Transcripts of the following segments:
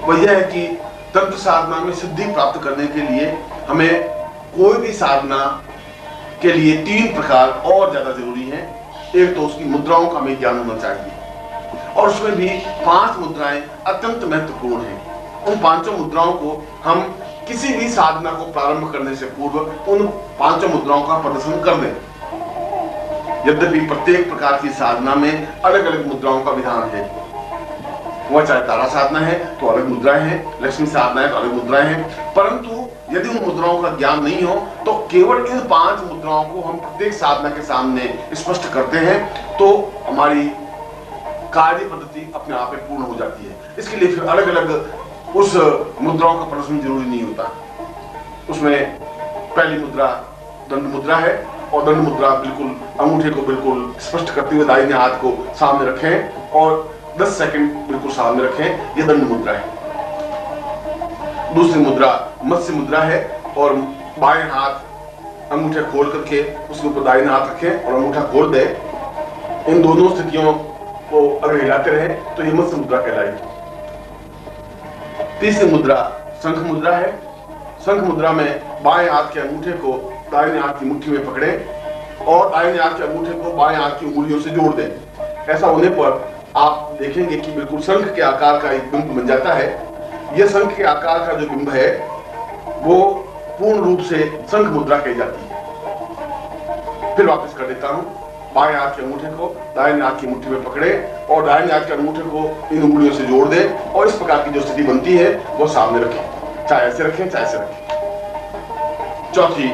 वह यह है कि तंत्र साधना में सिद्धि प्राप्त करने के लिए हमें कोई भी साधना के लिए 3 प्रकार और ज्यादा जरूरी है। एक तो उसकी मुद्राओं का हमें ज्ञान होना चाहिए और उसमें भी 5 मुद्राएं अत्यंत महत्वपूर्ण हैं। उन 5 मुद्राओं को हम किसी भी साधना को प्रारंभ करने से पूर्व उन 5 मुद्राओं का प्रदर्शन कर दें। यद्यपि प्रत्येक प्रकार की साधना में अलग अलग मुद्राओं का विधान है। वह चाहे तारा साधना है तो अलग मुद्राएं हैं, लक्ष्मी साधना है तो अलग मुद्राएं हैं, परंतु यदि उन मुद्राओं का ज्ञान नहीं हो तो केवल इन 5 मुद्राओं को हम प्रत्येक साधना के सामने स्पष्ट करते हैं तो हमारी कार्य पद्धति अपने आप में पूर्ण हो जाती है। इसके लिए फिर अलग अलग उस मुद्राओं का प्रदर्शन जरूरी नहीं होता। उसमें पहली मुद्रा दंड मुद्रा है और दंड मुद्रा बिल्कुल अंगूठे को बिल्कुल स्पष्ट करते हुए दाहिने हाथ को सामने रखें और 10 सेकंड बिल्कुल सामने रखें। यह दंड मुद्रा है। दूसरी मुद्रा मत्स्य मुद्रा है और बाएं हाथ अंगूठे खोल करके उसके ऊपर दाहिने हाथ रखें और अंगूठा खोल दें। इन दोनों स्थितियों को अगर हिलाते रहे तो यह मत्स्य मुद्रा कहलाएगी। तीसरी मुद्रा शंख मुद्रा है। शंख मुद्रा में बाएं हाथ के अंगूठे को दाहिने हाथ की मुट्ठी में पकड़ें और दाहिने हाथ के अंगूठे को बाएं हाथ की उंगलियों से जोड़ दें। ऐसा होने पर आप देखेंगे कि बिल्कुल शंख के आकार का एक बिंब बन जाता है। यह शंख के आकार का जो बिंब है वो पूर्ण रूप से शंख मुद्रा कही जाती है। फिर वापस कर देता हूं। बाएं हाथ के अंगूठे को दाहिने हाथ की मुट्ठी में पकड़े और दाहिने हाथ के अंगूठे को इन उंगलियों से जोड़ दें और इस प्रकार की जो स्थिति बनती है वो सामने रखें। चाहे ऐसे रखें चाहे ऐसे रखें। चौथी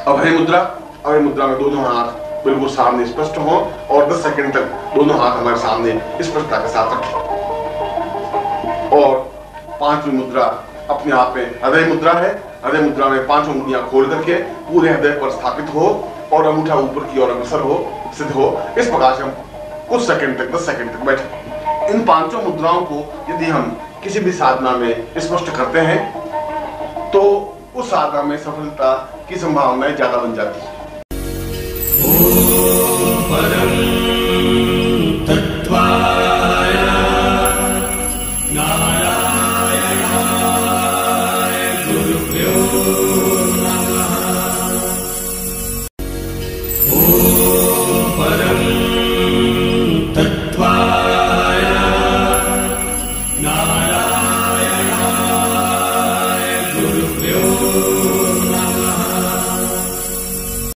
अभय मुद्रा। अभय मुद्रा में दोनों हाथ बिल्कुल सामने स्पष्ट हो और 10 सेकंड तक दोनों हाथ हमारे सामने स्पष्टता के साथ रखें। और 5वीं मुद्रा अपने आप में हृदय मुद्रा है। हृदय मुद्रा में 5 उंगलियां खोल करके पूरे हृदय पर स्थापित हो और अंगूठा ऊपर की ओर अग्रसर हो, सिद्ध हो। इस प्रकार से हम कुछ सेकंड तक 10 सेकंड तक बैठे। इन 5 मुद्राओं को यदि हम किसी भी साधना में स्पष्ट करते हैं तो उस साधना में सफलता की संभावनाएं ज्यादा बन जाती है। परम